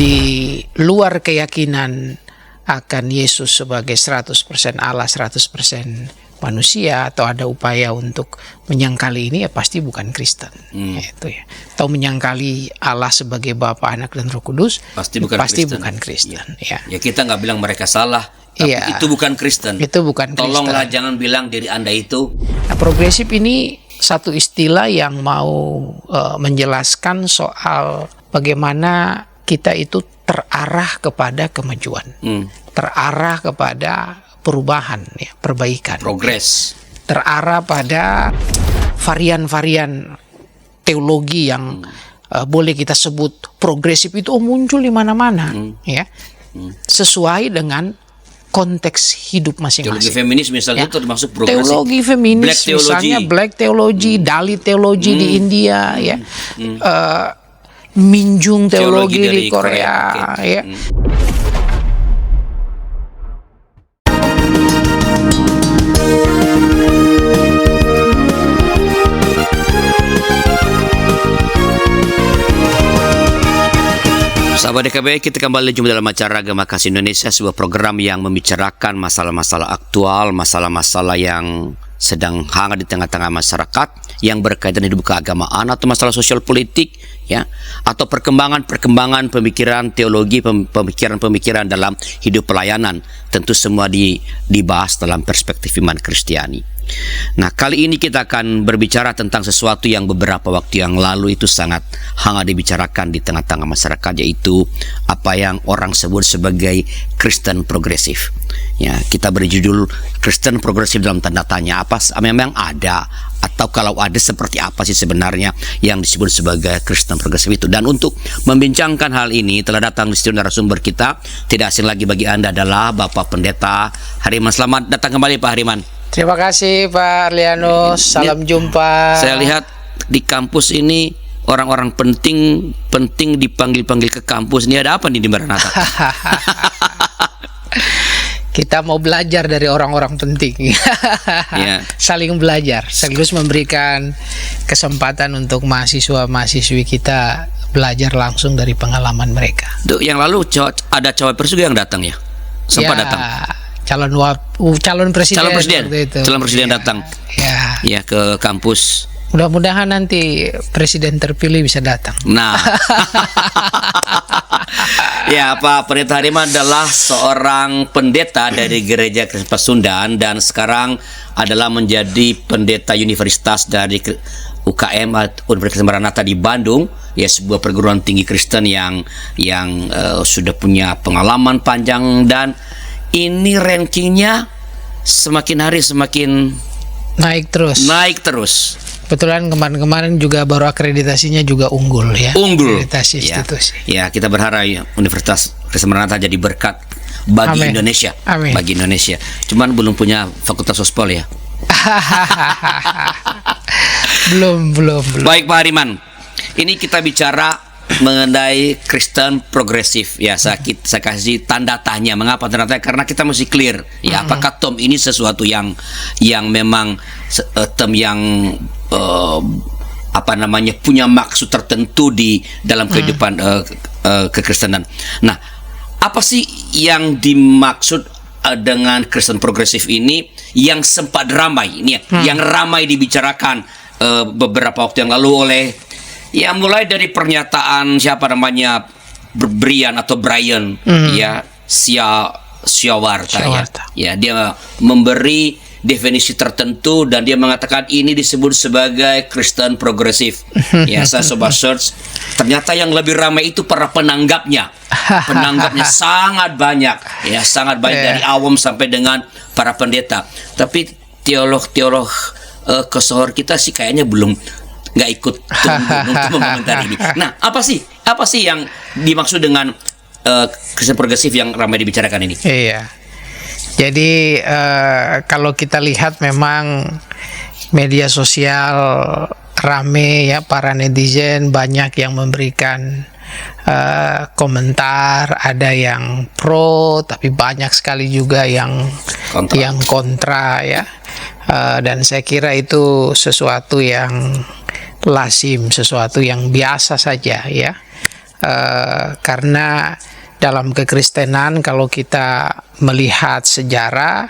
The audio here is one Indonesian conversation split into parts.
di luar keyakinan akan Yesus sebagai 100% Allah, 100% manusia, atau ada upaya untuk menyangkali ini, ya pasti bukan Kristen. Itu ya. Atau menyangkali Allah sebagai Bapa, Anak, dan Roh Kudus, pasti bukan Kristen. Ya. Ya, kita nggak bilang mereka salah, tapi itu bukan Kristen. Itu bukan Kristen. Tolonglah jangan bilang diri Anda itu. Nah, progresif ini satu istilah yang mau menjelaskan soal bagaimana kita itu terarah kepada kemajuan, terarah kepada perubahan, ya, perbaikan, progres, terarah pada varian-varian teologi yang boleh kita sebut progresif itu muncul di mana-mana, ya, sesuai dengan konteks hidup masing-masing. Teologi feminis misalnya itu termasuk progresif. Teologi feminis, Black theology. misalnya Black theology, Dalit teologi di India, ya, Minjung teologi di Korea, ya. Sahabat DKBI, kita kembali jumpa dalam acara Gema Kasih Indonesia, sebuah program yang membicarakan masalah-masalah aktual, masalah-masalah yang sedang hangat di tengah-tengah masyarakat yang berkaitan hidup keagamaan atau masalah sosial politik, ya, atau perkembangan pemikiran teologi, pemikiran dalam hidup pelayanan. Tentu semua dibahas dalam perspektif iman Kristiani. Nah, kali ini kita akan berbicara tentang sesuatu yang beberapa waktu yang lalu itu sangat hangat dibicarakan di tengah-tengah masyarakat, yaitu apa yang orang sebut sebagai Kristen progresif. Ya, kita beri judul Kristen progresif dalam tanda tanya. Apa memang ada, atau kalau ada seperti apa sih sebenarnya yang disebut sebagai Kristen progresif itu? Dan untuk membincangkan hal ini telah datang di studio narasumber kita, tidak asing lagi bagi Anda adalah Bapak Pendeta Hariman. Selamat datang kembali Pak Hariman. Terima kasih Pak Arlianus, salam jumpa. Saya lihat di kampus ini orang-orang penting dipanggil-panggil ke kampus. Ini ada apa nih di Maranatha? Kita mau belajar dari orang-orang penting. Ya. Saling belajar, sekaligus memberikan kesempatan untuk mahasiswa-mahasiswi kita belajar langsung dari pengalaman mereka. Yang lalu ada cawapres juga yang datang ya? Sempat datang. Calon presiden datang. Ya, ke kampus. Mudah-mudahan nanti presiden terpilih bisa datang. Nah. Ya, Pak Pendeta Hariman adalah seorang pendeta dari Gereja Kristen Pasundan dan sekarang adalah menjadi pendeta universitas dari UKM Universitas Maranatha di Bandung, ya, sebuah perguruan tinggi Kristen yang sudah punya pengalaman panjang, dan ini rankingnya semakin hari semakin naik terus. Kebetulan kemarin juga baru akreditasinya juga unggul, ya. Akreditasi institusi. Ya, kita berharap ya, Universitas Kristen Maranatha jadi berkat bagi Indonesia. Amin. Bagi Indonesia. Cuman belum punya fakultas sospol ya. belum. Baik Pak Hariman, ini kita bicara mengenai Kristen progresif, ya. Saya kasih tanda tanya. Mengapa tanda tanya? Karena kita mesti clear, ya, apakah term ini sesuatu yang memang term yang punya maksud tertentu di dalam kehidupan kekristenan. Nah, apa sih yang dimaksud dengan Kristen progresif ini yang sempat ramai ini, yang ramai dibicarakan beberapa waktu yang lalu oleh, ya, mulai dari pernyataan siapa namanya, Brian, ya, Syawarta. Ya, dia memberi definisi tertentu dan dia mengatakan ini disebut sebagai Kristen progresif. Ya, saya coba search, ternyata yang lebih ramai itu para penanggapnya. Penanggapnya sangat banyak, ya, sangat banyak, dari awam sampai dengan para pendeta. Tapi teolog kesohor kita sih kayaknya belum nggak ikut untuk mengomentari ini. Nah, apa sih yang dimaksud dengan Kristen progresif yang ramai dibicarakan ini? Iya. Jadi kalau kita lihat memang media sosial rame, ya, para netizen banyak yang memberikan komentar, ada yang pro, tapi banyak sekali juga yang kontra, ya. Dan saya kira itu sesuatu yang lazim, sesuatu yang biasa saja, ya. karena dalam kekristenan kalau kita melihat sejarah,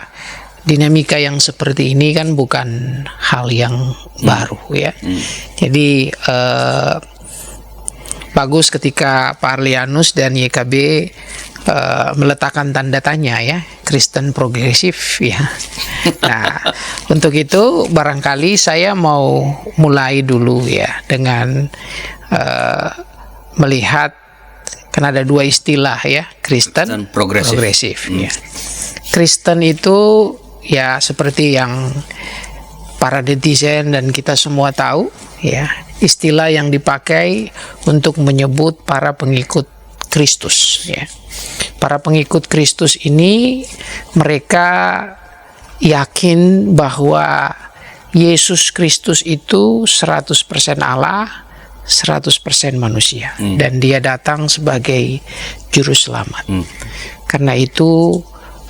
dinamika yang seperti ini kan bukan hal yang baru ya. Jadi bagus ketika Pak Arlianus dan YKB meletakkan tanda tanya ya, Kristen progresif ya. Nah, untuk itu barangkali saya mau mulai dulu ya dengan melihat, kan ada dua istilah ya, Kristen progresif. Ya. Kristen itu ya seperti yang para netizen dan kita semua tahu ya, istilah yang dipakai untuk menyebut para pengikut Kristus ya. Para pengikut Kristus ini mereka yakin bahwa Yesus Kristus itu 100% Allah, 100% manusia, dan dia datang sebagai juru selamat. Karena itu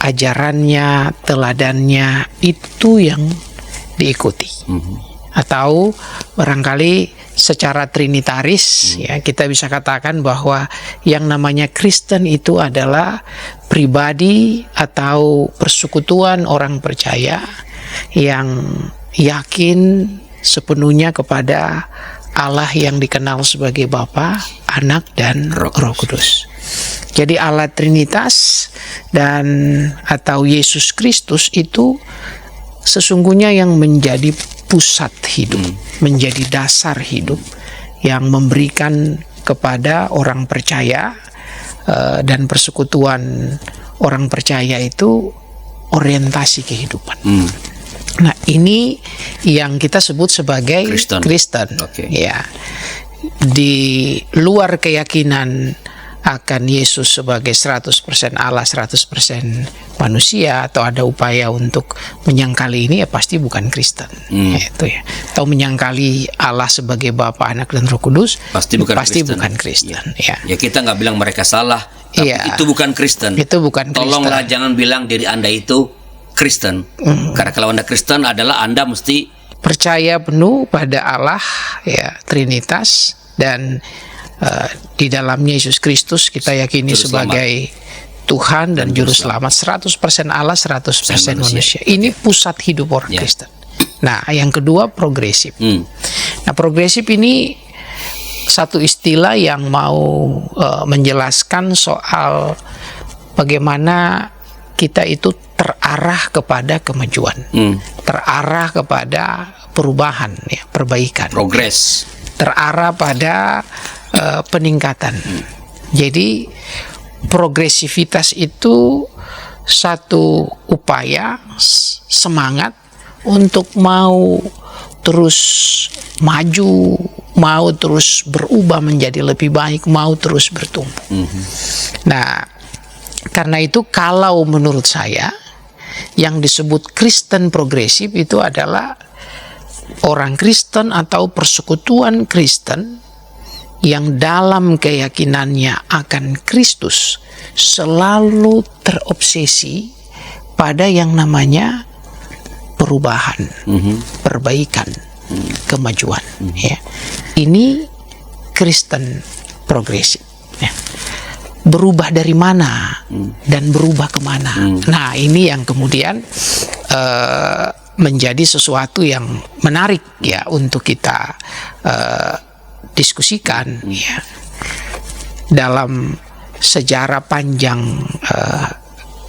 ajarannya, teladannya itu yang diikuti. Atau barangkali secara trinitaris ya, kita bisa katakan bahwa yang namanya Kristen itu adalah pribadi atau persekutuan orang percaya yang yakin sepenuhnya kepada Allah yang dikenal sebagai Bapa, Anak, dan Roh Kudus. Jadi Allah Trinitas dan atau Yesus Kristus itu sesungguhnya yang menjadi pusat hidup, menjadi dasar hidup, yang memberikan kepada orang percaya dan persekutuan orang percaya itu orientasi kehidupan. Nah, ini yang kita sebut sebagai Kristen. Ya. Di luar keyakinan akan Yesus sebagai 100% Allah, 100% manusia, atau ada upaya untuk menyangkali ini, ya pasti bukan Kristen. Itu ya. Atau menyangkali Allah sebagai Bapa, Anak, dan Roh Kudus, pasti bukan Kristen. Ya. Ya, kita nggak bilang mereka salah, tapi itu bukan Kristen. Itu bukan Kristen. Tolonglah jangan bilang diri Anda itu Kristen. Karena kalau Anda Kristen adalah Anda mesti percaya penuh pada Allah ya, Trinitas, dan di dalamnya Yesus Kristus kita yakini sebagai Tuhan dan Juru Selamat, 100% Allah, 100% manusia. Ini pusat hidup orang Kristen. Nah, yang kedua progresif. Nah, progresif ini satu istilah yang mau menjelaskan soal bagaimana kita itu terarah kepada kemajuan, terarah kepada perubahan, ya, perbaikan, progres, terarah pada peningkatan. Jadi progresivitas itu satu upaya, semangat untuk mau terus maju, mau terus berubah menjadi lebih baik, mau terus bertumbuh. Nah, karena itu kalau menurut saya yang disebut Kristen progresif itu adalah orang Kristen atau persekutuan Kristen yang dalam keyakinannya akan Kristus selalu terobsesi pada yang namanya perubahan, perbaikan, kemajuan. Ya. Ini Kristen progresif. Ya. Berubah dari mana dan berubah kemana. Nah, ini yang kemudian menjadi sesuatu yang menarik ya untuk kita diskusikan ya. Dalam sejarah panjang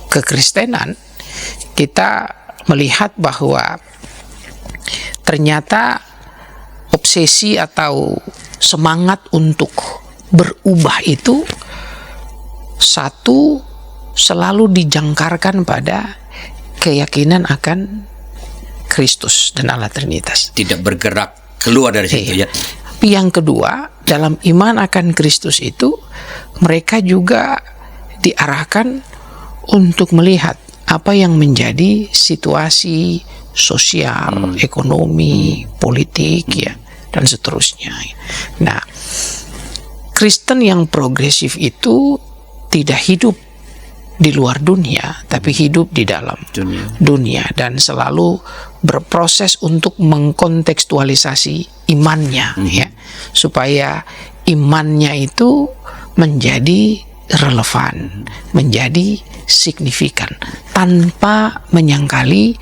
kekristenan kita melihat bahwa ternyata obsesi atau semangat untuk berubah itu satu selalu dijangkarkan pada keyakinan akan Kristus dan Allah Trinitas. Tidak bergerak keluar dari situ ya. Yang kedua, dalam iman akan Kristus itu mereka juga diarahkan untuk melihat apa yang menjadi situasi sosial, ekonomi, politik ya, dan seterusnya. Nah, Kristen yang progresif itu tidak hidup di luar dunia, tapi hidup di dalam dunia dan selalu berproses untuk mengkontekstualisasi imannya ya, supaya imannya itu menjadi relevan, menjadi signifikan tanpa menyangkali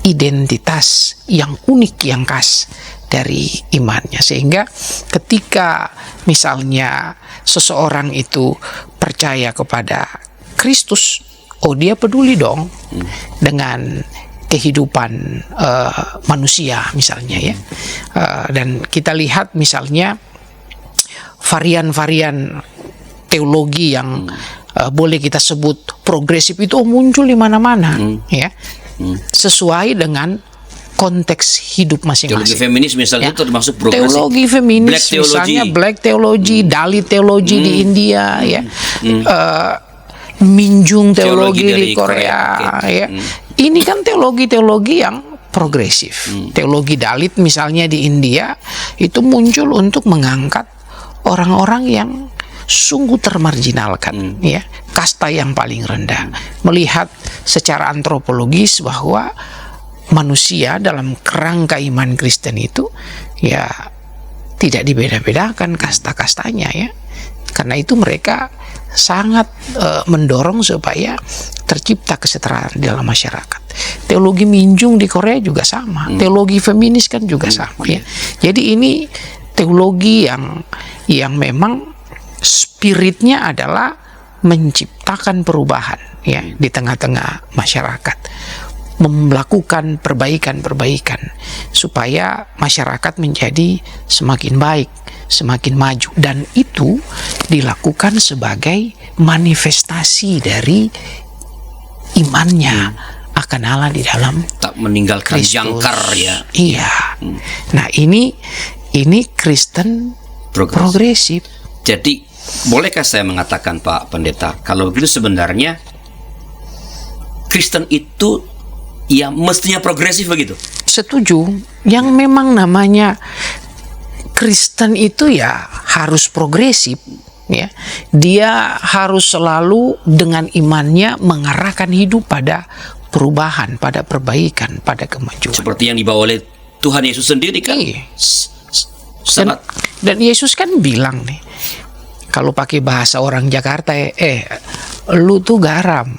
identitas yang unik, yang khas dari imannya. Sehingga ketika misalnya seseorang itu percaya kepada Kristus, oh dia peduli dong dengan kehidupan manusia misalnya ya. Dan kita lihat misalnya varian-varian teologi yang boleh kita sebut progresif itu muncul di mana-mana ya, sesuai dengan konteks hidup masing-masing. Teologi feminis misalnya itu termasuk progresif. Teologi feminis Black theology. misalnya Black theology, Dalit theology di India ya, Minjung teologi di Korea ya. Ini kan teologi-teologi yang progresif. Teologi Dalit misalnya di India itu muncul untuk mengangkat orang-orang yang sungguh termarginalkan ya, kasta yang paling rendah, melihat secara antropologis bahwa manusia dalam kerangka iman Kristen itu ya tidak dibeda-bedakan kasta-kastanya ya. Karena itu mereka sangat mendorong supaya tercipta kesetaraan dalam masyarakat. Teologi Minjung di Korea juga sama, teologi feminis kan juga sama ya. Jadi ini teologi yang memang spiritnya adalah menciptakan perubahan ya di tengah-tengah masyarakat, melakukan perbaikan-perbaikan supaya masyarakat menjadi semakin baik, semakin maju, dan itu dilakukan sebagai manifestasi dari imannya akan Allah di dalam tak meninggalkan Kristus. jangkar ya. Iya. Nah, ini Kristen progresif. Jadi bolehkah saya mengatakan Pak Pendeta, kalau begitu sebenarnya Kristen itu ya mestinya progresif begitu? Setuju. Yang memang namanya Kristen itu ya harus progresif ya. Dia harus selalu dengan imannya mengarahkan hidup pada perubahan, pada perbaikan, pada kemajuan. Seperti yang dibawa oleh Tuhan Yesus sendiri kan? Iya. Sangat. Dan Yesus kan bilang nih, kalau pakai bahasa orang Jakarta, lu tuh garam,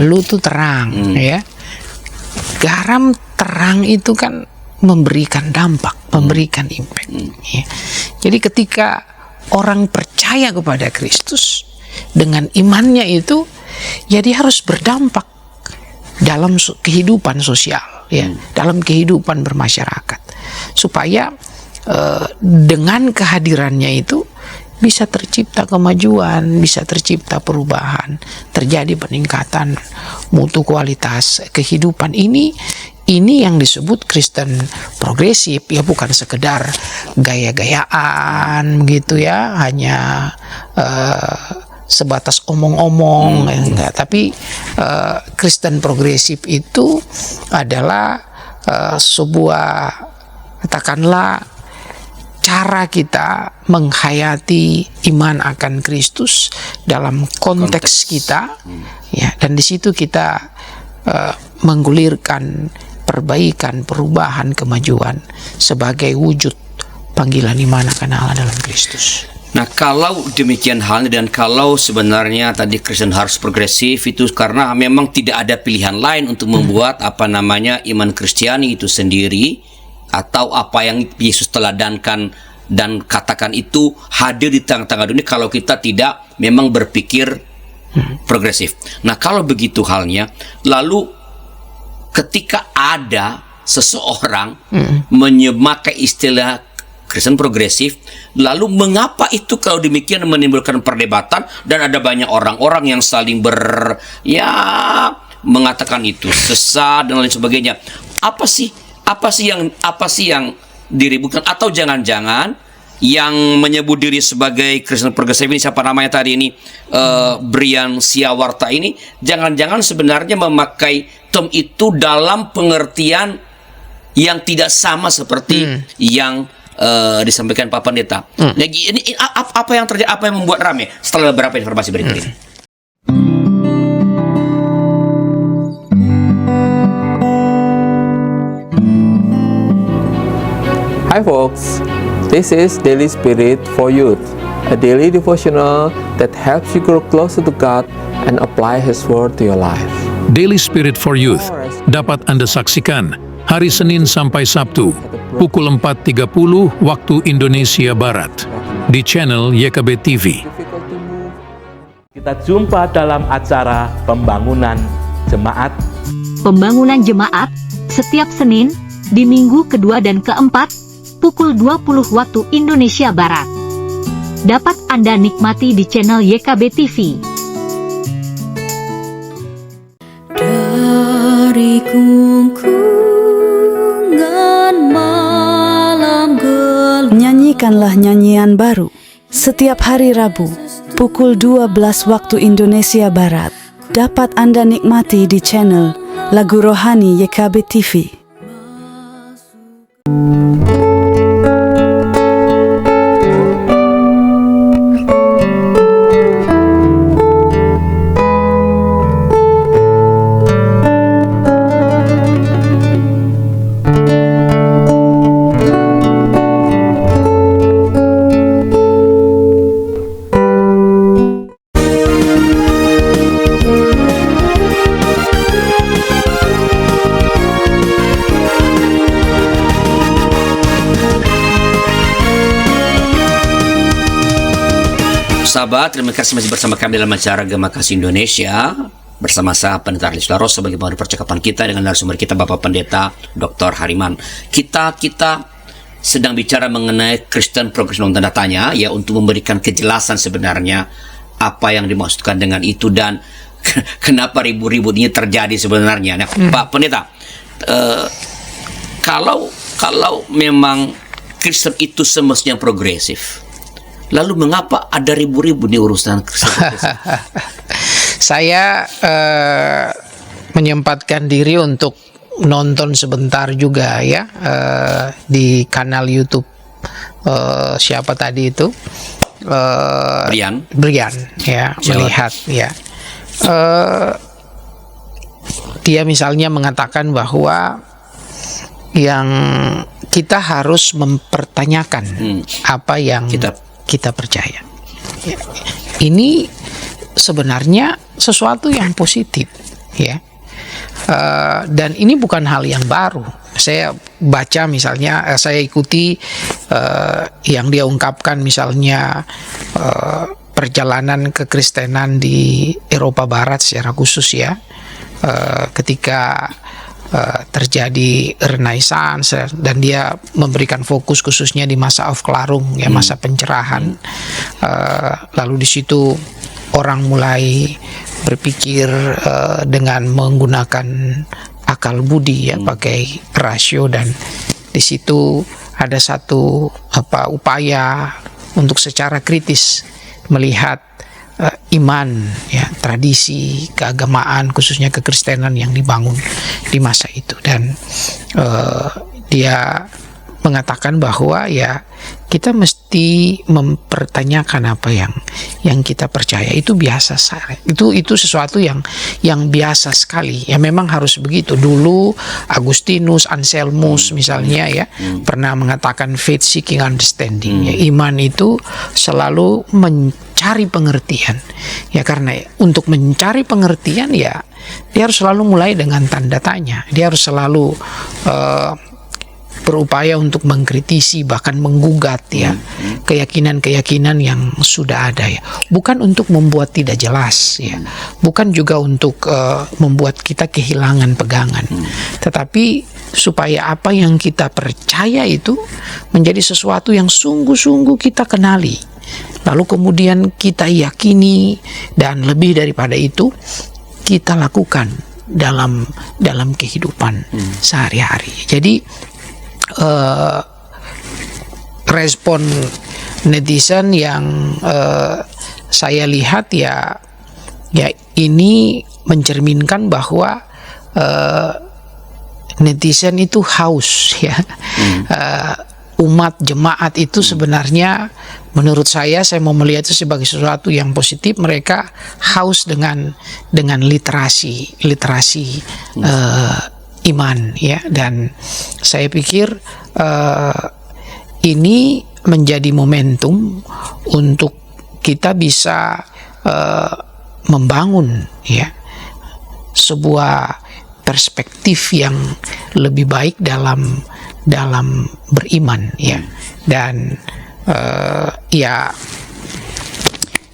lu tuh terang, ya. Garam terang itu kan memberikan dampak, memberikan impact. Ya. Jadi ketika orang percaya kepada Kristus dengan imannya itu, ya dia harus berdampak dalam kehidupan sosial, ya, dalam kehidupan bermasyarakat, supaya dengan kehadirannya itu bisa tercipta kemajuan, bisa tercipta perubahan, terjadi peningkatan mutu kualitas kehidupan. Ini yang disebut Kristen progresif, ya, bukan sekedar gaya-gayaan gitu ya, hanya sebatas omong-omong, enggak. Tapi Kristen progresif itu adalah sebuah, katakanlah, cara kita menghayati iman akan Kristus dalam konteks kita, ya, dan di situ kita menggulirkan perbaikan, perubahan, kemajuan sebagai wujud panggilan iman akan Allah dalam Kristus. Nah, kalau demikian halnya dan kalau sebenarnya tadi Kristen harus progresif itu karena memang tidak ada pilihan lain untuk membuat iman Kristiani itu sendiri, atau apa yang Yesus teladankan dan katakan itu hadir di tengah-tengah dunia kalau kita tidak memang berpikir progresif. Nah, kalau begitu halnya, lalu ketika ada seseorang memakai istilah Kristen progresif, lalu mengapa itu kalau demikian menimbulkan perdebatan dan ada banyak orang-orang yang saling mengatakan itu sesat dan lain sebagainya? Apa sih yang diributkan? Atau jangan-jangan yang menyebut diri sebagai Kristen progresif ini, siapa namanya tadi ini, Brian Siawarta ini, jangan-jangan sebenarnya memakai term itu dalam pengertian yang tidak sama seperti yang disampaikan Pak Pendeta. Nah, ini apa yang terjadi, apa yang membuat ramai setelah beberapa informasi berikut ini? Hi folks, this is Daily Spirit for Youth. a daily devotional that helps you grow closer to God and apply His Word to your life. Daily Spirit for Youth dapat Anda saksikan hari Senin sampai Sabtu pukul 4.30 waktu Indonesia Barat di channel YKB TV. Kita jumpa dalam acara Pembangunan Jemaat. Pembangunan Jemaat setiap Senin di minggu kedua dan keempat pukul 20 waktu Indonesia Barat. Dapat Anda nikmati di channel YKB TV. Dari kungkungan malam gelap, Nyanyikanlah nyanyian baru setiap hari Rabu pukul 12 waktu Indonesia Barat. Dapat Anda nikmati di channel Lagu Rohani YKB TV. Sahabat, terima kasih masih bersama kami dalam acara Gema Kasih Indonesia bersama saya Pendeta Arlis Laros. Bagaimana percakapan kita dengan narasumber kita Bapak Pendeta Dr. Hariman. Kita sedang bicara mengenai Kristen Progresif tanda tanya ya, untuk memberikan kejelasan sebenarnya apa yang dimaksudkan dengan itu dan kenapa ribut-ribut ini terjadi sebenarnya. Nah, Pak Pendeta, kalau memang Kristen itu semestinya progresif, lalu mengapa ada ribu-ribu di urusan Kristen? Saya menyempatkan diri untuk nonton sebentar juga ya di kanal YouTube siapa tadi itu Brian ya, melihat ya dia misalnya mengatakan bahwa yang kita harus mempertanyakan apa yang kita percaya. Ya. Ini sebenarnya sesuatu yang positif, ya. Dan ini bukan hal yang baru. Saya baca misalnya, saya ikuti yang dia ungkapkan misalnya perjalanan kekristenan di Eropa Barat secara khusus ya, ketika terjadi Renaissance dan dia memberikan fokus khususnya di masa Aufklärung ya, masa pencerahan. Lalu di situ orang mulai berpikir dengan menggunakan akal budi ya, pakai rasio, dan di situ ada satu upaya untuk secara kritis melihat iman ya, tradisi keagamaan khususnya kekristenan yang dibangun di masa itu. Dan dia mengatakan bahwa ya kita mesti mempertanyakan apa yang kita percaya. Itu biasa, itu sesuatu yang biasa sekali ya, memang harus begitu. Dulu Agustinus, Anselmus misalnya ya pernah mengatakan faith seeking understanding ya, iman itu selalu mencari pengertian ya, karena untuk mencari pengertian ya dia harus selalu mulai dengan tanda tanya. Dia harus selalu berupaya untuk mengkritisi, bahkan menggugat ya keyakinan-keyakinan yang sudah ada ya, bukan untuk membuat tidak jelas ya, bukan juga untuk membuat kita kehilangan pegangan, tetapi supaya apa yang kita percaya itu menjadi sesuatu yang sungguh-sungguh kita kenali, lalu kemudian kita yakini, dan lebih daripada itu kita lakukan dalam kehidupan sehari-hari. Jadi respon netizen yang saya lihat ya ini mencerminkan bahwa netizen itu haus ya. Umat jemaat itu sebenarnya menurut saya mau melihat itu sebagai sesuatu yang positif. Mereka haus dengan literasi iman ya, dan saya pikir ini menjadi momentum untuk kita bisa membangun ya sebuah perspektif yang lebih baik dalam beriman ya. Dan ya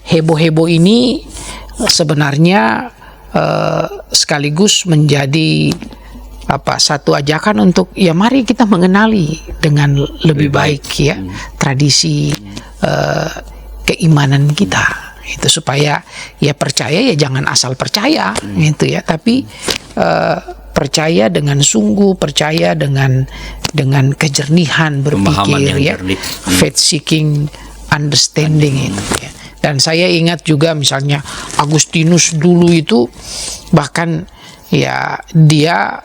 heboh-heboh ini sebenarnya sekaligus menjadi satu ajakan untuk ya mari kita mengenali dengan lebih baik ya tradisi keimanan kita itu, supaya ya percaya ya jangan asal percaya gitu ya, tapi percaya dengan sungguh, percaya dengan kejernihan berpikir ya, faith seeking understanding itu ya. Dan saya ingat juga misalnya Agustinus dulu itu bahkan ya dia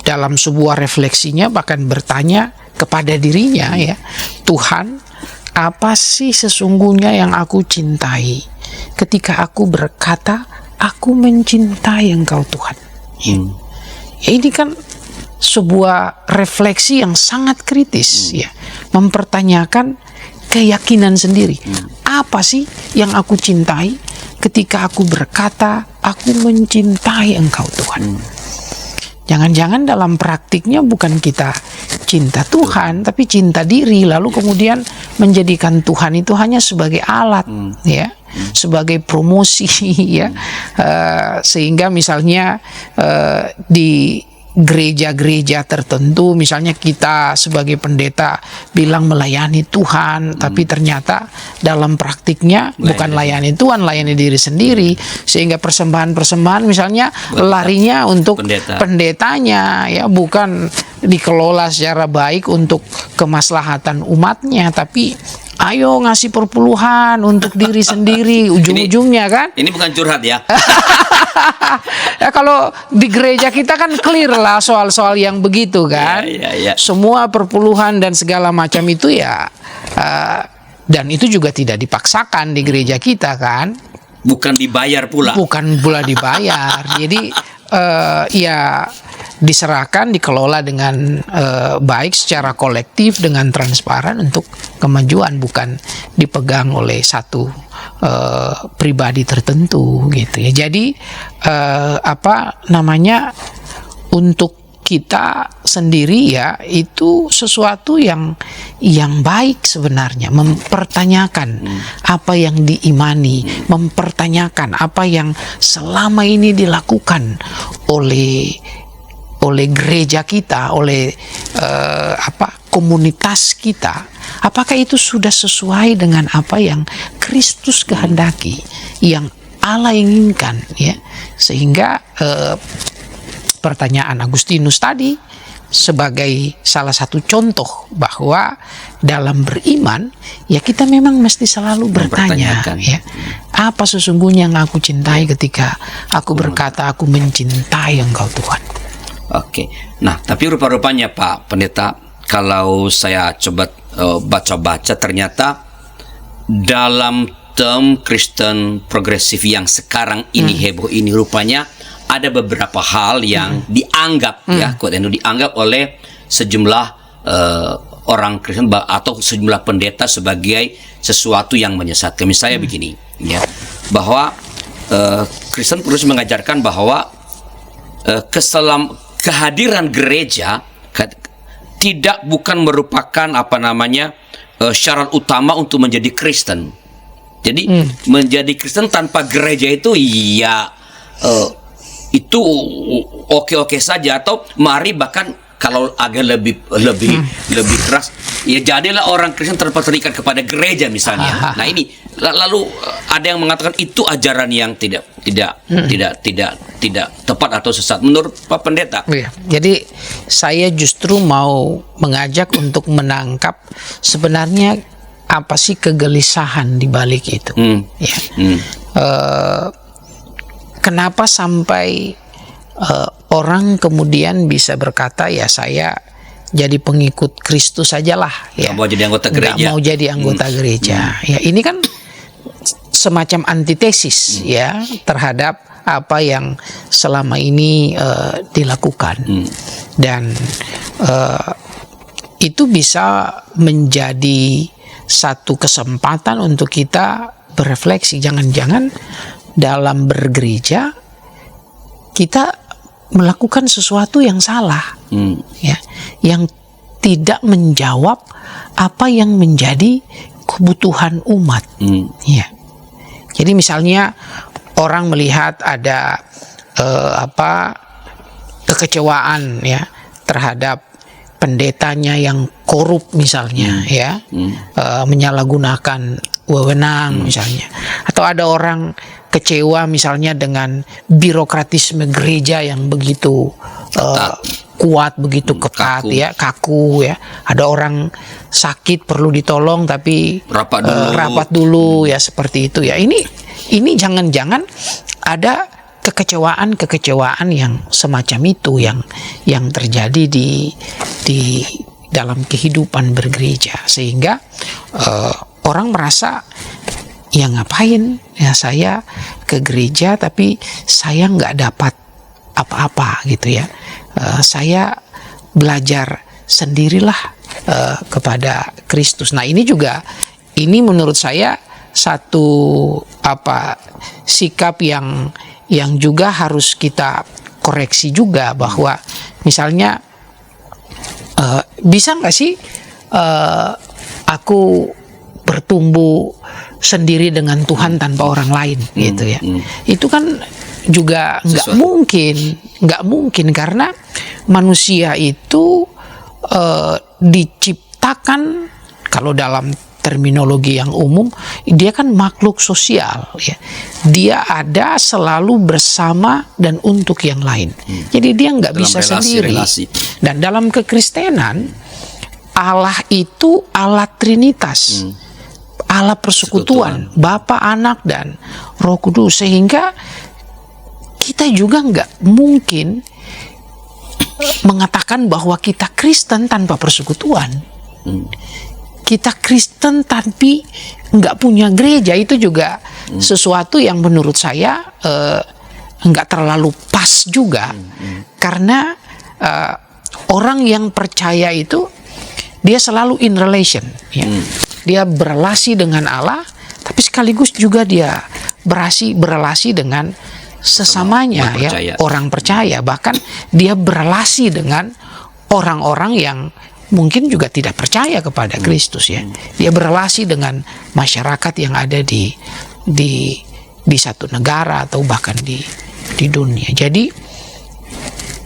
dalam sebuah refleksinya bahkan bertanya kepada dirinya ya, Tuhan, apa sih sesungguhnya yang aku cintai ketika aku berkata aku mencintai Engkau Tuhan. Ya, ini kan sebuah refleksi yang sangat kritis ya, mempertanyakan keyakinan sendiri. Apa sih yang aku cintai ketika aku berkata aku mencintai Engkau Tuhan. Jangan-jangan dalam praktiknya bukan kita cinta Tuhan, tapi cinta diri, lalu kemudian menjadikan Tuhan itu hanya sebagai alat ya, sebagai promosi ya, sehingga misalnya di gereja-gereja tertentu misalnya kita sebagai pendeta bilang melayani Tuhan, tapi ternyata dalam praktiknya bukan layani Tuhan, layani diri sendiri, sehingga persembahan-persembahan misalnya larinya untuk pendetanya ya, bukan dikelola secara baik untuk kemaslahatan umatnya, tapi ayo ngasih perpuluhan untuk diri sendiri ujung-ujungnya kan. Ini bukan curhat ya. Ya kalau di gereja kita kan clear lah soal-soal yang begitu kan. Ya. Semua perpuluhan dan segala macam itu ya, dan itu juga tidak dipaksakan di gereja kita kan. Bukan dibayar pula. Bukan pula dibayar. Jadi ya diserahkan, dikelola dengan baik secara kolektif dengan transparan untuk kemajuan, bukan dipegang oleh satu pribadi tertentu gitu ya. Jadi untuk kita sendiri ya itu sesuatu yang baik sebenarnya, mempertanyakan apa yang diimani, mempertanyakan apa yang selama ini dilakukan oleh gereja kita, oleh komunitas kita, apakah itu sudah sesuai dengan apa yang Kristus kehendaki, yang Allah inginkan ya. Sehingga pertanyaan Agustinus tadi sebagai salah satu contoh bahwa dalam beriman ya kita memang mesti selalu bertanya ya, apa sesungguhnya yang aku cintai ketika aku berkata aku mencintai Engkau Tuhan. Oke. Nah, tapi rupa-rupanya Pak Pendeta, kalau saya coba baca-baca, ternyata dalam term Kristen progresif yang sekarang ini heboh ini, rupanya ada beberapa hal yang dianggap ya, dianggap oleh sejumlah orang Kristen atau sejumlah pendeta sebagai sesuatu yang menyesatkan. Misalnya begini ya, bahwa Kristen terus mengajarkan bahwa kehadiran gereja bukan merupakan syarat utama untuk menjadi Kristen. Jadi menjadi Kristen tanpa gereja itu ya itu oke-oke saja, atau mari bahkan kalau agak lebih keras ya, jadilah orang Kristen tanpa terikat kepada gereja misalnya. Nah ini lalu ada yang mengatakan itu ajaran yang tidak tepat atau sesat menurut Pak Pendeta. Ya, jadi saya justru mau mengajak untuk menangkap sebenarnya apa sih kegelisahan di balik itu. Ya. Kenapa sampai orang kemudian bisa berkata ya saya jadi pengikut Kristus sajalah ya, nggak mau jadi anggota gereja. Nggak mau jadi anggota gereja. Ya ini kan semacam antitesis ya terhadap apa yang selama ini dilakukan. Dan itu bisa menjadi satu kesempatan untuk kita berefleksi. Jangan-jangan dalam bergereja kita melakukan sesuatu yang salah, ya, yang tidak menjawab apa yang menjadi kebutuhan umat. Ya. Jadi misalnya orang melihat ada kekecewaan ya terhadap pendetanya yang korup misalnya, ya, menyalahgunakan wewenang misalnya, atau ada orang kecewa misalnya dengan birokratisme gereja yang begitu kuat, begitu ketat, kaku. Ya, kaku ya. Ada orang sakit perlu ditolong tapi rapat dulu ya, seperti itu ya. Ini jangan-jangan ada kekecewaan yang semacam itu yang terjadi di dalam kehidupan bergereja, sehingga orang merasa ya ngapain ya saya ke gereja tapi saya nggak dapat apa-apa gitu ya. Saya belajar sendirilah kepada Kristus. Nah, ini menurut saya satu sikap yang juga harus kita koreksi juga, bahwa misalnya bisa nggak sih aku bertumbuh sendiri dengan Tuhan tanpa orang lain gitu ya. Itu kan juga nggak mungkin karena manusia itu diciptakan, kalau dalam terminologi yang umum, dia kan makhluk sosial ya. Dia ada selalu bersama dan untuk yang lain. Jadi dia nggak bisa sendiri. Dan dalam kekristenan, Allah itu Allah Trinitas, Allah persekutuan, Bapa, Anak, dan Roh Kudus, sehingga kita juga nggak mungkin mengatakan bahwa kita Kristen tanpa persekutuan. Kita Kristen tapi nggak punya gereja, itu juga sesuatu yang menurut saya nggak terlalu pas juga. Karena orang yang percaya itu dia selalu in relation, ya. Dia berelasi dengan Allah, tapi sekaligus juga dia berelasi dengan sesamanya, ya, orang percaya. Bahkan dia berelasi dengan orang-orang yang mungkin juga tidak percaya kepada Kristus, ya. Dia berelasi dengan masyarakat yang ada di satu negara atau bahkan di dunia. Jadi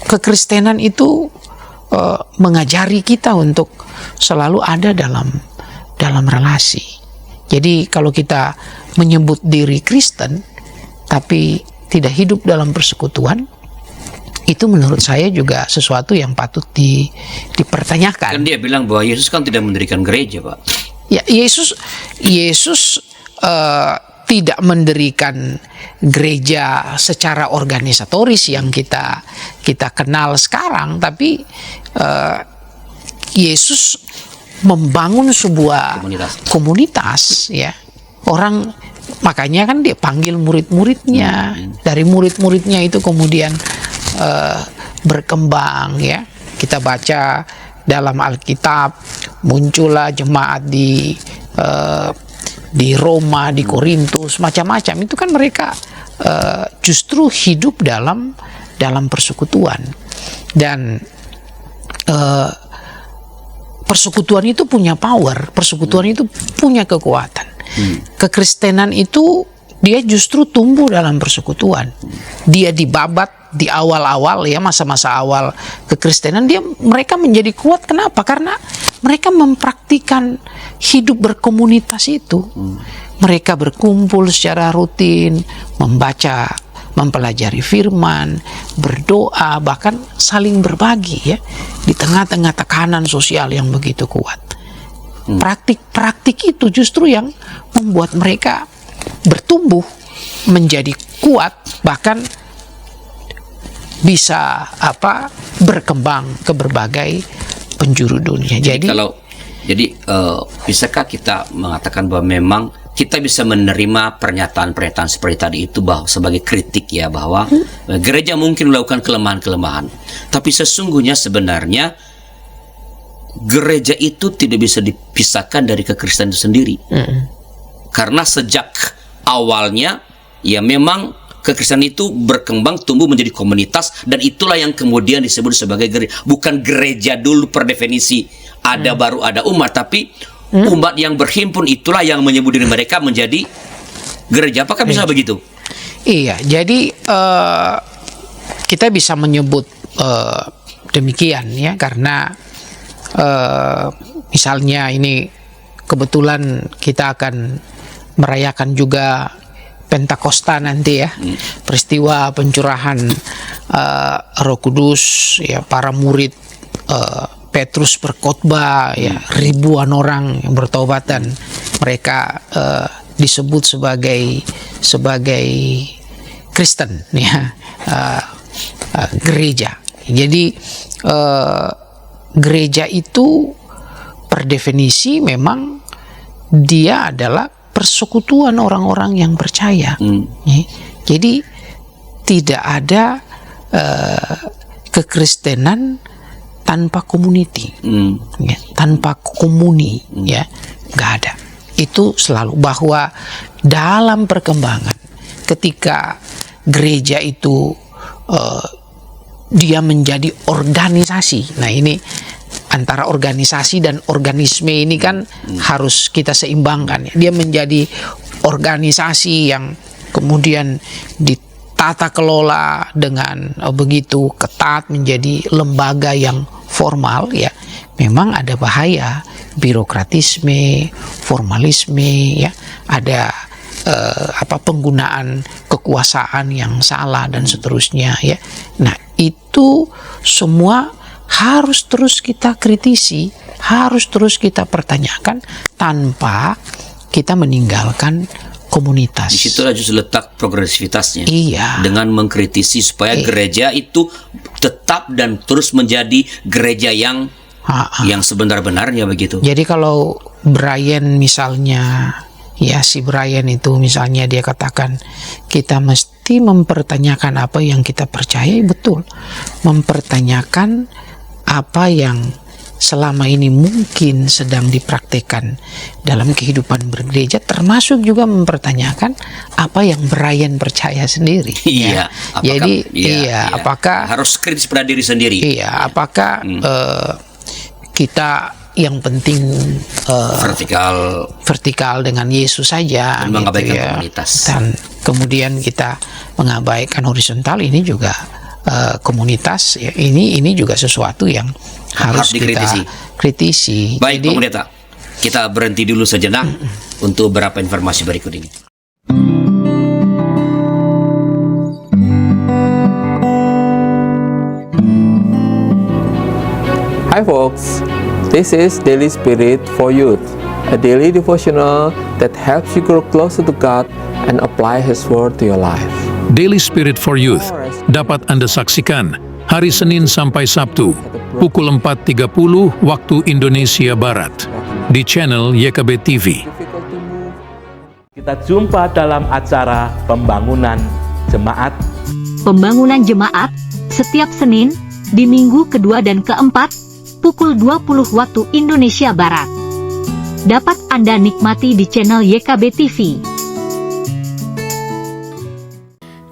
kekristenan itu mengajari kita untuk selalu ada dalam relasi. Jadi kalau kita menyebut diri Kristen tapi tidak hidup dalam persekutuan, itu menurut saya juga sesuatu yang patut dipertanyakan. Kan dia bilang bahwa Yesus kan tidak mendirikan gereja, Pak. Ya, Yesus tidak mendirikan gereja secara organisatoris yang kita kenal sekarang, tapi Yesus membangun sebuah komunitas, ya. Orang, makanya kan dia panggil murid-muridnya, dari murid-muridnya itu kemudian berkembang, ya. Kita baca dalam Alkitab, muncullah jemaat di Roma, di Korintus, macam-macam. Itu kan mereka justru hidup dalam persekutuan. Dan persekutuan itu punya power, persekutuan itu punya kekuatan. Kekristenan itu dia justru tumbuh dalam persekutuan. Dia dibabat di awal-awal, ya, masa-masa awal kekristenan, mereka menjadi kuat. Kenapa? Karena mereka mempraktikkan hidup berkomunitas itu. Mereka berkumpul secara rutin, membaca, mempelajari firman, berdoa, bahkan saling berbagi, ya, di tengah-tengah tekanan sosial yang begitu kuat. Praktik-praktik itu justru yang membuat mereka bertumbuh menjadi kuat, bahkan bisa berkembang ke berbagai penjuru dunia. Jadi bisakah kita mengatakan bahwa memang kita bisa menerima pernyataan-pernyataan seperti tadi itu bahwa sebagai kritik, ya, bahwa gereja mungkin melakukan kelemahan-kelemahan, tapi sesungguhnya sebenarnya gereja itu tidak bisa dipisahkan dari kekristenan itu sendiri. Karena sejak awalnya ya memang kekristenan itu berkembang tumbuh menjadi komunitas, dan itulah yang kemudian disebut sebagai gereja. Bukan gereja dulu per definisi ada baru ada umat, tapi umat yang berhimpun itulah yang menyebut diri mereka menjadi gereja. Apakah bisa begitu? Iya, jadi kita bisa menyebut demikian ya, karena misalnya ini kebetulan kita akan merayakan juga Pentakosta nanti ya, peristiwa pencurahan Roh Kudus ya, para murid Petrus berkhotbah ya, ribuan orang yang bertobat dan mereka disebut sebagai Kristen ya, gereja. Jadi gereja itu per definisi memang dia adalah persekutuan orang-orang yang percaya. Ya. Jadi tidak ada kekristenan tanpa community, ya, tanpa komuni, ya, nggak ada. Itu selalu bahwa dalam perkembangan ketika gereja itu dia menjadi organisasi. Nah ini antara organisasi dan organisme ini kan harus kita seimbangkan. Dia menjadi organisasi yang kemudian ditata kelola dengan begitu ketat menjadi lembaga yang formal ya. Memang ada bahaya birokratisme, formalisme ya, ada penggunaan kekuasaan yang salah dan seterusnya ya. Nah, itu semua harus terus kita kritisi, harus terus kita pertanyakan tanpa kita meninggalkan komunitas. Di situlah justru letak progresivitasnya. Iya. Dengan mengkritisi supaya gereja itu tetap dan terus menjadi gereja yang sebenar-benarnya begitu. Jadi kalau Brian misalnya, ya si Brian itu misalnya dia katakan kita mesti mempertanyakan apa yang kita percaya, betul. Mempertanyakan apa yang selama ini mungkin sedang dipraktekkan dalam kehidupan bergereja, termasuk juga mempertanyakan apa yang Brian percaya sendiri. Iya. Ya. Apakah harus kritis pada diri sendiri? Iya. Apakah kita yang penting vertikal dengan Yesus saja, dan mengabaikan gitu ya, komunitas, dan kemudian kita mengabaikan horizontal, ini juga komunitas ya, ini juga sesuatu yang harus kita kritisi. Baik, Pak Pendeta, kita berhenti dulu sejenak untuk beberapa informasi berikut ini. Hi folks, this is Daily Spirit for Youth, a daily devotional that helps you grow closer to God and apply His Word to your life. Daily Spirit for Youth dapat Anda saksikan hari Senin sampai Sabtu pukul 4.30 waktu Indonesia Barat di channel YKB TV. Kita jumpa dalam acara pembangunan jemaat. Pembangunan jemaat setiap Senin di minggu kedua dan keempat pukul 20 waktu Indonesia Barat. Dapat Anda nikmati di channel YKB TV.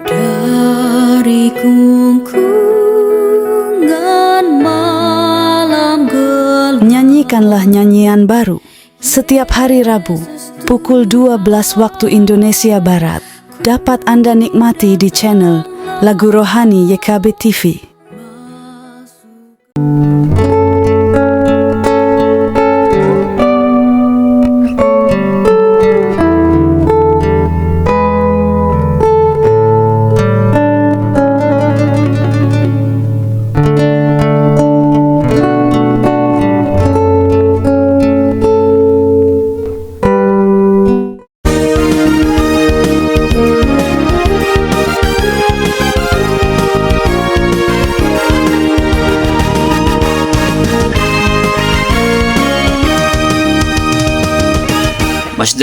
Dari gungkungan malam gelap, Nyanyikanlah nyanyian baru setiap hari Rabu pukul 12 waktu Indonesia Barat. Dapat Anda nikmati di channel Lagu Rohani YKB TV.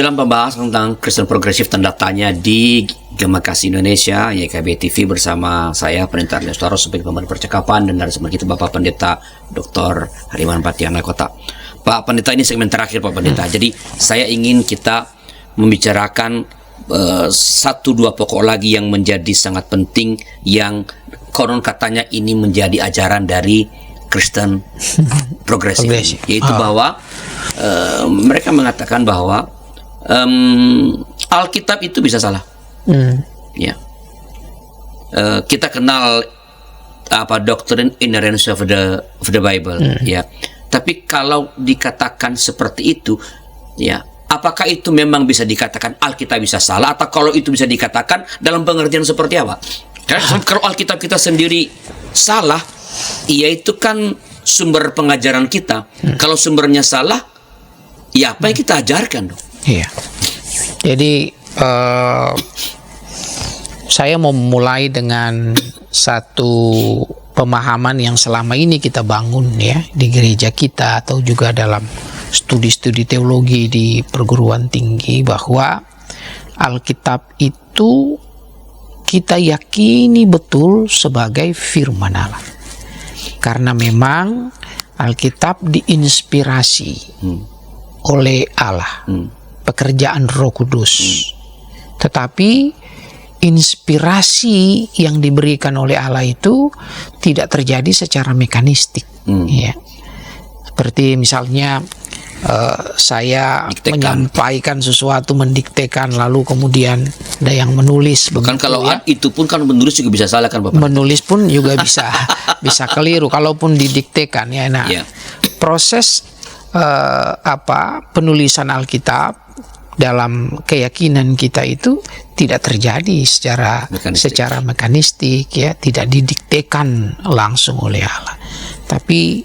dalam pembahasan tentang Kristen progresif tanda tanya di Gema Kasih Indonesia YKB TV bersama saya Pendeta Ernest Toro sebagai pembantu percakapan dan narasumber kita Bapak Pendeta Dr. Hariman Patiana Kota. Pak Pendeta, ini segmen terakhir Pak Pendeta. Jadi saya ingin kita membicarakan 1-2 pokok lagi yang menjadi sangat penting, yang konon katanya ini menjadi ajaran dari Kristen progresif, yaitu bahwa mereka mengatakan bahwa Alkitab itu bisa salah. Ya, kita kenal doctrine inerrancy of the Bible, ya. Tapi kalau dikatakan seperti itu, ya, apakah itu memang bisa dikatakan Alkitab bisa salah, atau kalau itu bisa dikatakan dalam pengertian seperti apa? Karena kalau Alkitab kita sendiri salah, ya itu kan sumber pengajaran kita. Kalau sumbernya salah, ya apa yang kita ajarkan dong? Iya. Jadi saya mau mulai dengan satu pemahaman yang selama ini kita bangun ya di gereja kita atau juga dalam studi-studi teologi di perguruan tinggi, bahwa Alkitab itu kita yakini betul sebagai firman Allah. Karena memang Alkitab diinspirasi oleh Allah, pekerjaan Roh Kudus. Tetapi inspirasi yang diberikan oleh Allah itu tidak terjadi secara mekanistik. Ya. Seperti misalnya saya menyampaikan sesuatu, mendiktekan, lalu kemudian ada yang menulis. Bahkan kalau itu pun kan menulis juga bisa salah kan Bapak? Menulis pun juga bisa bisa keliru kalaupun didiktekan ya. Nah, proses penulisan Alkitab dalam keyakinan kita itu tidak terjadi secara mekanistik ya, tidak didiktekan langsung oleh Allah. Tapi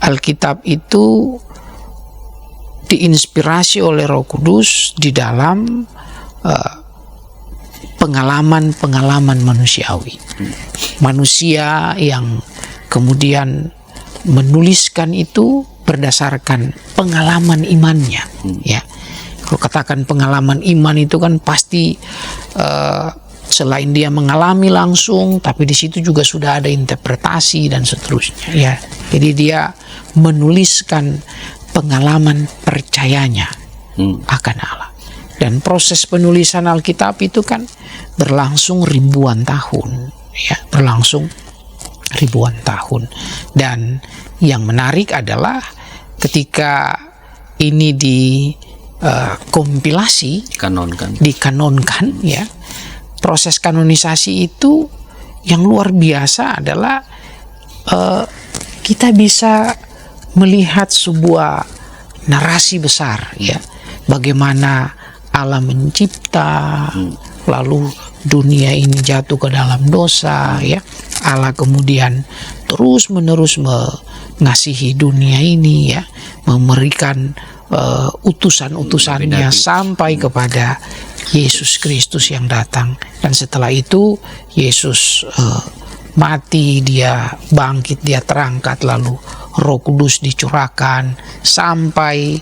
Alkitab itu diinspirasi oleh Roh Kudus di dalam pengalaman-pengalaman manusiawi. Manusia yang kemudian menuliskan itu berdasarkan pengalaman imannya. Ya, kalau katakan pengalaman iman itu kan pasti selain dia mengalami langsung, tapi di situ juga sudah ada interpretasi dan seterusnya. Ya, jadi dia menuliskan pengalaman percayanya akan Allah. Dan proses penulisan Alkitab itu kan berlangsung ribuan tahun, ya, berlangsung ribuan tahun. Dan yang menarik adalah ketika ini dikompilasi, dikanonkan, ya, proses kanonisasi itu yang luar biasa adalah kita bisa melihat sebuah narasi besar, ya, bagaimana Allah mencipta, lalu dunia ini jatuh ke dalam dosa, ya, Allah kemudian terus-menerus mengasihi dunia ini, ya, memberikan utusan-utusannya sampai kepada Yesus Kristus yang datang. Dan setelah itu Yesus mati, dia bangkit, dia terangkat, lalu Roh Kudus dicurahkan sampai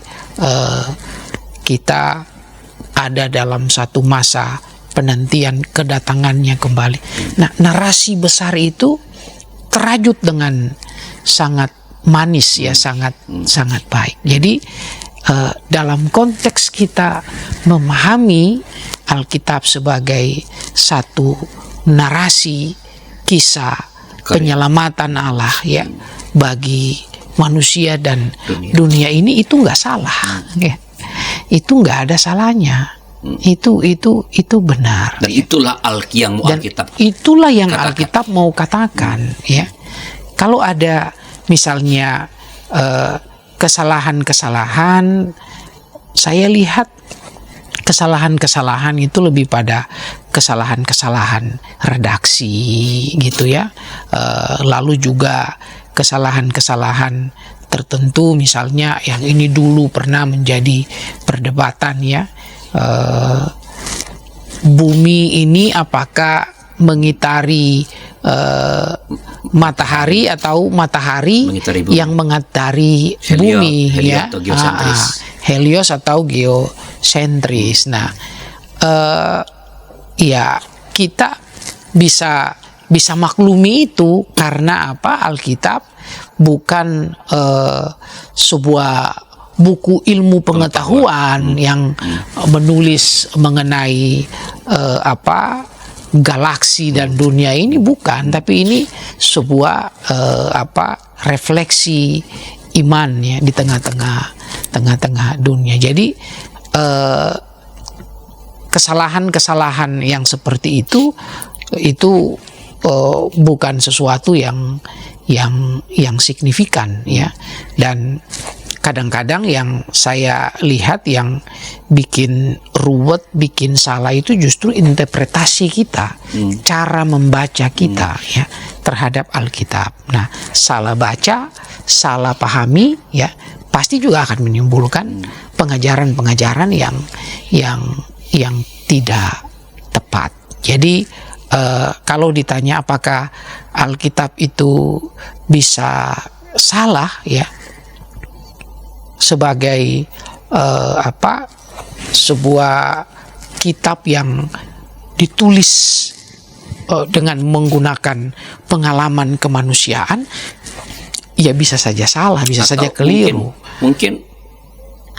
kita ada dalam satu masa penantian kedatangannya kembali. Nah, narasi besar itu terajut dengan sangat manis, ya, sangat baik. Jadi dalam konteks kita memahami Alkitab sebagai satu narasi kisah penyelamatan Allah, ya, bagi manusia dan dunia ini, itu nggak salah, ya. Itu nggak ada salahnya. Itu benar. Dan itulah yang Alkitab. Itulah yang Alkitab mau katakan, ya. Kalau ada misalnya kesalahan-kesalahan, saya lihat kesalahan-kesalahan itu lebih pada kesalahan-kesalahan redaksi, gitu ya. Lalu juga kesalahan-kesalahan tertentu, misalnya yang ini dulu pernah menjadi perdebatan, ya, bumi ini apakah mengitari matahari atau matahari yang mengitari bumi, ya. helios atau geosentris. Nah, ya kita bisa maklumi itu karena apa? Alkitab bukan sebuah buku ilmu pengetahuan yang menulis mengenai galaksi dan dunia ini, bukan, tapi ini sebuah refleksi iman ya di tengah-tengah dunia. Jadi kesalahan-kesalahan yang seperti itu bukan sesuatu yang signifikan ya. Dan kadang-kadang yang saya lihat yang bikin ruwet, bikin salah itu justru interpretasi kita, cara membaca kita ya terhadap Alkitab. Nah, salah baca, salah pahami ya pasti juga akan menimbulkan pengajaran-pengajaran yang tidak tepat. Jadi kalau ditanya apakah Alkitab itu bisa salah ya sebagai sebuah kitab yang ditulis dengan menggunakan pengalaman kemanusiaan, ya bisa saja salah, bisa saja keliru. Mungkin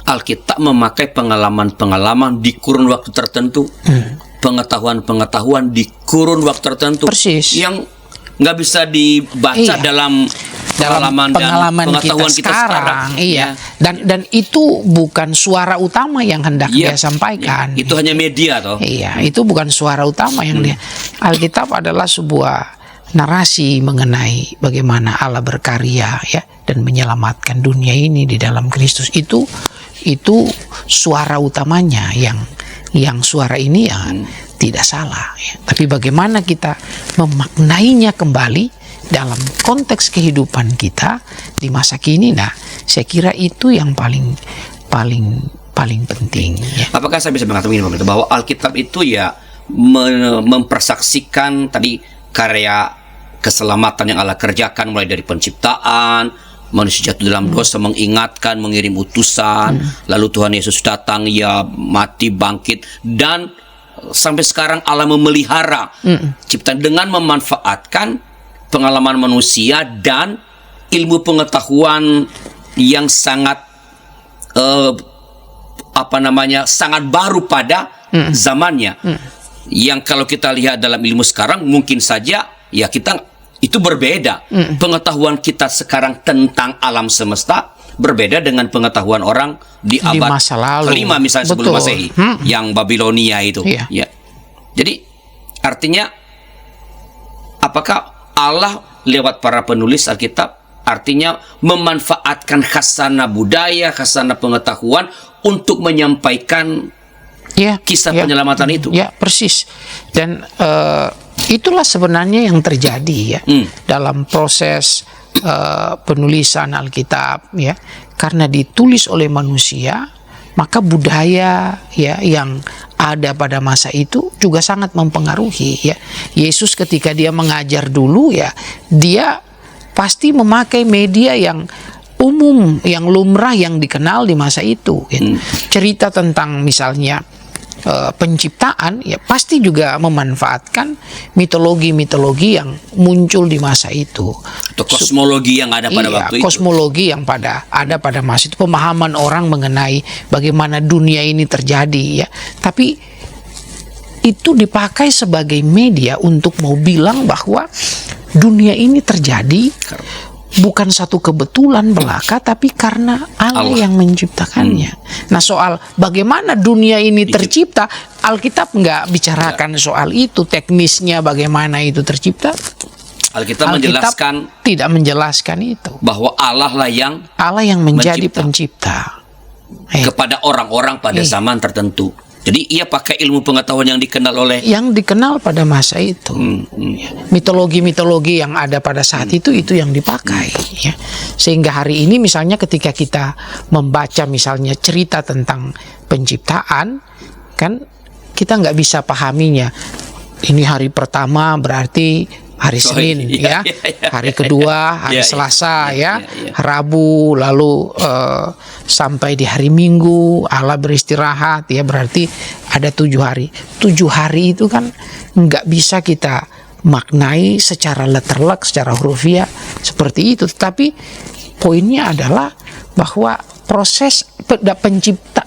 Alkitab memakai pengalaman-pengalaman di kurun waktu tertentu, pengetahuan-pengetahuan di kurun waktu tertentu, persis, yang nggak bisa dibaca dalam pengalaman kita sekarang. Iya. Dan itu bukan suara utama yang hendak dia sampaikan. Itu hanya media toh. Iya, itu bukan suara utama yang dia. Alkitab adalah sebuah narasi mengenai bagaimana Allah berkarya ya dan menyelamatkan dunia ini di dalam Kristus. Itu suara utamanya yang suara ini yang tidak salah ya. Tapi bagaimana kita memaknainya kembali dalam konteks kehidupan kita di masa kini, nah saya kira itu yang paling penting ya. Apakah saya bisa mengatakan ini bahwa Alkitab itu ya mempersaksikan tadi karya keselamatan yang Allah kerjakan mulai dari penciptaan, manusia jatuh dalam dosa, mengingatkan, mengirim utusan, lalu Tuhan Yesus datang, ya mati, bangkit, dan sampai sekarang Allah memelihara ciptaan dengan memanfaatkan pengalaman manusia dan ilmu pengetahuan yang sangat sangat baru pada zamannya. Yang kalau kita lihat dalam ilmu sekarang mungkin saja ya kita itu berbeda. Pengetahuan kita sekarang tentang alam semesta berbeda dengan pengetahuan orang di abad masa lalu. kelima misalnya sebelum Masehi, yang Babilonia itu. Ya. Jadi artinya apakah Allah lewat para penulis Alkitab artinya memanfaatkan khasana budaya, khasana pengetahuan untuk menyampaikan kisah penyelamatan itu? Ya, persis. Dan itulah sebenarnya yang terjadi ya dalam proses penulisan Alkitab ya, karena ditulis oleh manusia, maka budaya ya yang ada pada masa itu juga sangat mempengaruhi ya. Yesus ketika dia mengajar dulu ya, dia pasti memakai media yang umum, yang lumrah, yang dikenal di masa itu ya. Cerita tentang misalnya penciptaan ya pasti juga memanfaatkan mitologi-mitologi yang muncul di masa itu, atau kosmologi yang ada pada waktu itu. Kosmologi yang ada pada masa itu, pemahaman orang mengenai bagaimana dunia ini terjadi ya. Tapi itu dipakai sebagai media untuk mau bilang bahwa dunia ini terjadi bukan satu kebetulan belaka, tapi karena Allah yang menciptakannya. Nah, soal bagaimana dunia ini tercipta, Alkitab nggak bicarakan soal itu, teknisnya bagaimana itu tercipta. Alkitab menjelaskan, tidak menjelaskan itu, bahwa Allah lah yang menjadi pencipta kepada orang-orang pada zaman tertentu. Jadi ia pakai ilmu pengetahuan yang dikenal pada masa itu. Mitologi-mitologi yang ada pada saat itu yang dipakai ya. Sehingga hari ini misalnya ketika kita membaca misalnya cerita tentang penciptaan, kan kita nggak bisa pahaminya ini hari pertama berarti hari Senin ya, hari kedua hari Selasa ya, Rabu, lalu sampai di hari Minggu Allah beristirahat ya, berarti ada 7 hari. 7 hari itu kan nggak bisa kita maknai secara letterlek, secara hurufiah seperti itu. Tetapi poinnya adalah bahwa proses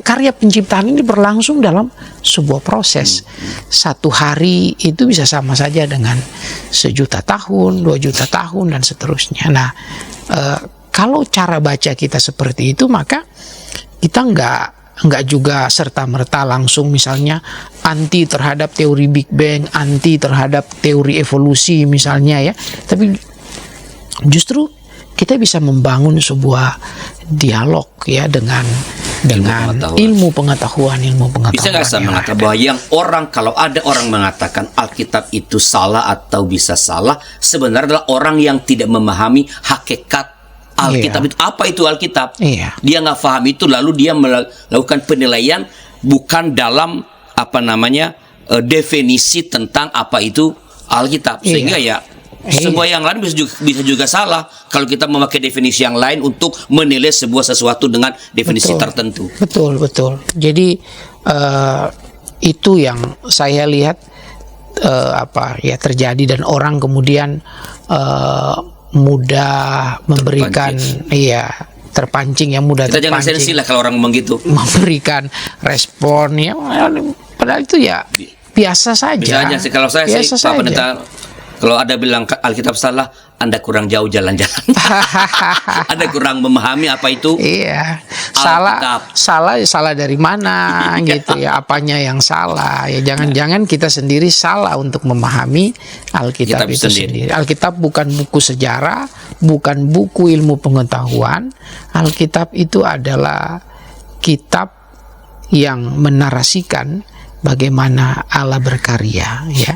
karya penciptaan ini berlangsung dalam sebuah proses. 1 hari itu bisa sama saja dengan 1.000.000 tahun, 2.000.000 tahun, dan seterusnya. Nah, kalau cara baca kita seperti itu, maka kita nggak juga serta-merta langsung misalnya anti terhadap teori Big Bang, anti terhadap teori evolusi misalnya ya. Tapi justru kita bisa membangun sebuah dialog ya dengan ilmu pengetahuan. Bisa nggak saya mengatakan bahwa kalau ada orang mengatakan Alkitab itu salah atau bisa salah, sebenarnya adalah orang yang tidak memahami hakikat Alkitab itu. Apa itu Alkitab? Dia nggak paham itu, lalu dia melakukan penilaian bukan dalam definisi tentang apa itu Alkitab, sehingga semua yang lain bisa juga salah kalau kita memakai definisi yang lain untuk menilai sesuatu dengan definisi tertentu. Betul. Jadi itu yang saya lihat terjadi, dan orang kemudian mudah memberikan terpancing ya, mudah kita jangan sensi lah kalau orang ngomong gitu, memberikan respon ya, padahal itu ya biasa saja. Bisa aja sih kalau saya Pak Pendeta, kalau ada bilang Alkitab salah, Anda kurang jauh jalan-jalan. Anda kurang memahami apa itu. Iya. Salah dari mana gitu ya? Apanya yang salah? Ya jangan-jangan kita sendiri salah untuk memahami Alkitab itu sendiri. Alkitab bukan buku sejarah, bukan buku ilmu pengetahuan. Alkitab itu adalah kitab yang menarasikan bagaimana Allah berkarya ya.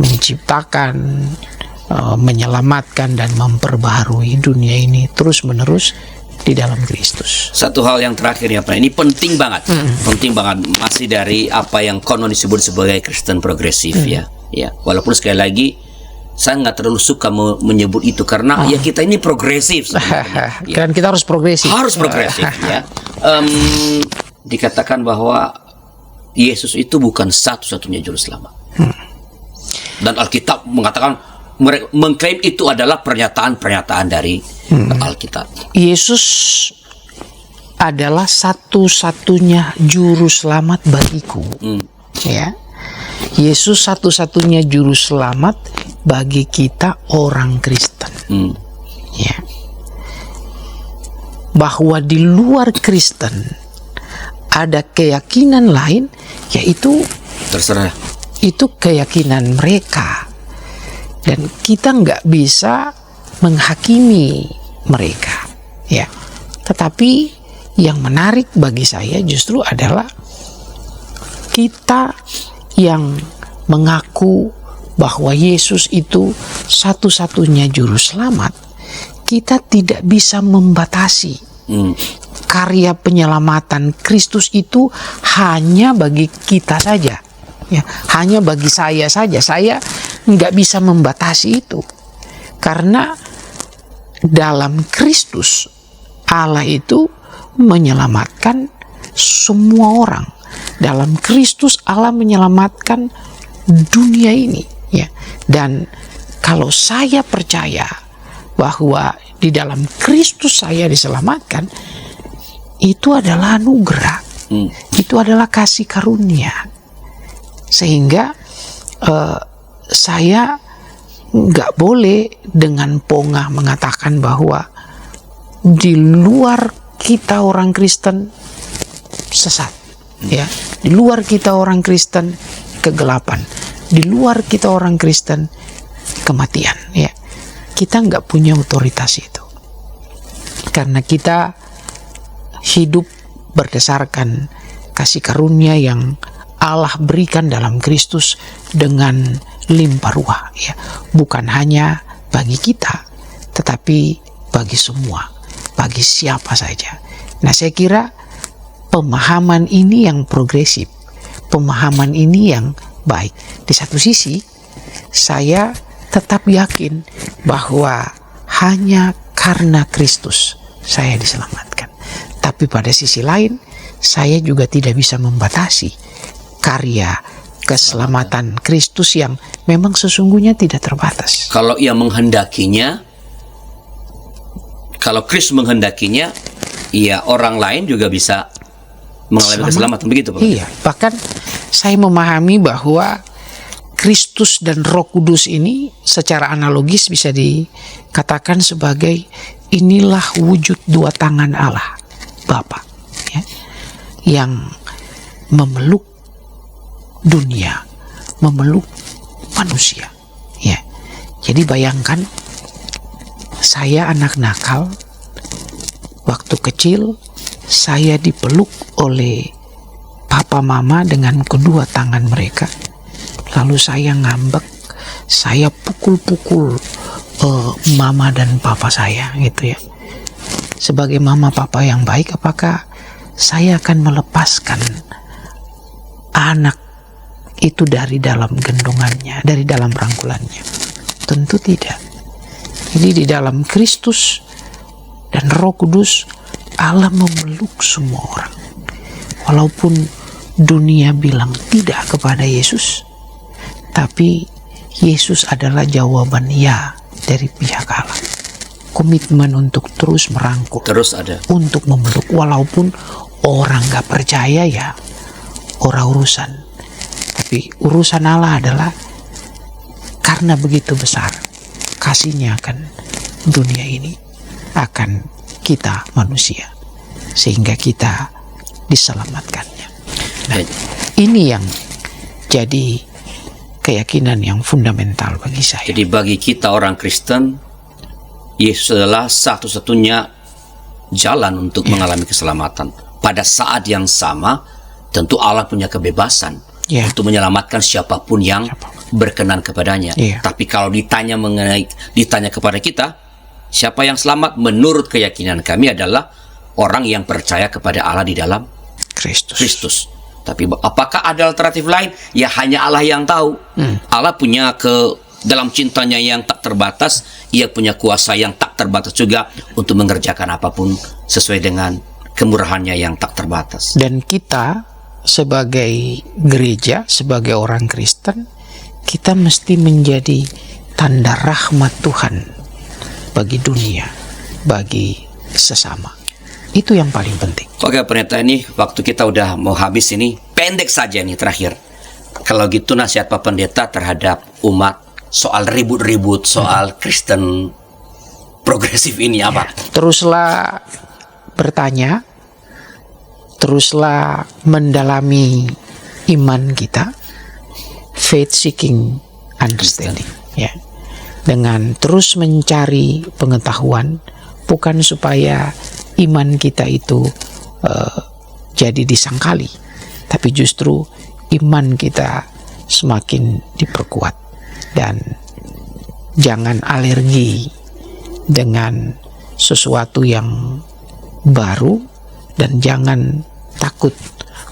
Menciptakan, menyelamatkan, dan memperbaharui dunia ini terus-menerus di dalam Kristus. Satu hal yang terakhir ya Pak, ini penting banget, masih dari apa yang konon disebut sebagai Kristen progresif ya. Walaupun sekali lagi saya nggak terlalu suka menyebut itu karena ya kita ini progresif. Kan kita harus progresif. Harus progresif ya. Dikatakan bahwa Yesus itu bukan satu-satunya juru selamat. Dan Alkitab mengatakan, mengklaim itu adalah pernyataan-pernyataan dari Alkitab. Yesus adalah satu-satunya juru selamat bagiku. Ya, Yesus satu-satunya juru selamat bagi kita orang Kristen. Ya, bahwa di luar Kristen ada keyakinan lain, yaitu terserah. Itu keyakinan mereka, dan kita nggak bisa menghakimi mereka ya. Tetapi yang menarik bagi saya justru adalah kita yang mengaku bahwa Yesus itu satu-satunya juru selamat. Kita tidak bisa membatasi karya penyelamatan Kristus itu hanya bagi kita saja. Ya, hanya bagi saya saja. Saya nggak bisa membatasi itu, karena dalam Kristus Allah itu menyelamatkan semua orang. Dalam Kristus Allah menyelamatkan dunia ini ya. Dan kalau saya percaya bahwa di dalam Kristus saya diselamatkan, itu adalah anugerah, itu adalah kasih karunia. Sehingga saya nggak boleh dengan pongah mengatakan bahwa di luar kita orang Kristen sesat, ya, di luar kita orang Kristen kegelapan, di luar kita orang Kristen kematian, ya. Kita nggak punya otoritas itu, karena kita hidup berdasarkan kasih karunia yang Allah berikan dalam Kristus dengan limpah ruah, ya. Bukan hanya bagi kita, tetapi bagi semua, bagi siapa saja. Nah, saya kira pemahaman ini yang progresif, pemahaman ini yang baik. Di satu sisi, saya tetap yakin bahwa hanya karena Kristus saya diselamatkan. Tapi pada sisi lain, saya juga tidak bisa membatasi karya keselamatan Kristus yang memang sesungguhnya tidak terbatas. Kalau ia menghendakinya, kalau Kristus menghendakinya, ya orang lain juga bisa mengalami keselamatan, begitu Pak? Iya, bahkan saya memahami bahwa Kristus dan Roh Kudus ini secara analogis bisa dikatakan sebagai inilah wujud dua tangan Allah Bapa, ya, yang memeluk dunia, memeluk manusia, ya. Jadi bayangkan saya anak nakal, waktu kecil saya dipeluk oleh papa mama dengan kedua tangan mereka, lalu saya ngambek, saya pukul-pukul mama dan papa saya, gitu ya. Sebagai mama papa yang baik, apakah saya akan melepaskan anak itu dari dalam gendongannya, dari dalam rangkulannya? Tentu tidak. Jadi di dalam Kristus dan Roh Kudus, Allah memeluk semua orang. Walaupun dunia bilang tidak kepada Yesus, tapi Yesus adalah jawaban ya dari pihak Allah. Komitmen untuk terus merangkul, Terus ada. untuk memeluk, walaupun orang gak percaya, ya orang urusan. Tapi urusan Allah adalah karena begitu besar kasihnya akan dunia ini, akan kita manusia, sehingga kita diselamatkannya. Nah, ini yang jadi keyakinan yang fundamental bagi saya. Jadi bagi kita orang Kristen, Yesus adalah satu-satunya jalan untuk mengalami keselamatan. Pada saat yang sama, tentu Allah punya kebebasan untuk menyelamatkan siapapun yang berkenan kepadanya. Tapi kalau ditanya kepada kita, siapa yang selamat? Menurut keyakinan kami adalah orang yang percaya kepada Allah di dalam Kristus. Tapi apakah ada alternatif lain? Ya hanya Allah yang tahu. Allah punya dalam cintanya yang tak terbatas, ia punya kuasa yang tak terbatas juga untuk mengerjakan apapun sesuai dengan kemurahannya yang tak terbatas. Dan kita sebagai gereja, sebagai orang Kristen, kita mesti menjadi tanda rahmat Tuhan bagi dunia, bagi sesama. Itu yang paling penting. Oke pendeta, ini waktu kita udah mau habis ini. Pendek saja nih terakhir. Kalau gitu nasihat Pak Pendeta terhadap umat soal ribut-ribut soal Kristen progresif ini apa? Teruslah bertanya, teruslah mendalami iman kita, faith seeking understanding, ya, dengan terus mencari pengetahuan, bukan supaya iman kita itu jadi disangkali, tapi justru iman kita semakin diperkuat. Dan jangan alergi dengan sesuatu yang baru, dan jangan takut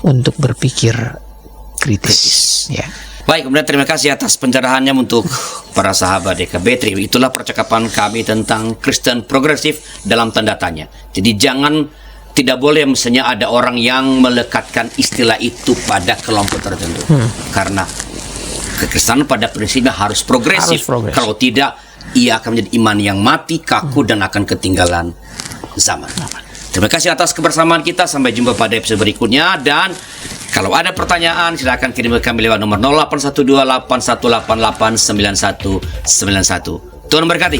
untuk berpikir kritis. Ya. Baik, kemudian terima kasih atas pencerahannya untuk para sahabat YKB. Itulah percakapan kami tentang Kristen progresif dalam tanda tanya. Jadi tidak boleh misalnya ada orang yang melekatkan istilah itu pada kelompok tertentu. Karena kekristenan pada prinsipnya harus progresif. Kalau tidak, ia akan menjadi iman yang mati, kaku, dan akan ketinggalan zaman. Terima kasih atas kebersamaan kita. Sampai jumpa pada episode berikutnya. Dan kalau ada pertanyaan, silakan kirim ke kami lewat nomor 081281889191. Tuhan memberkati.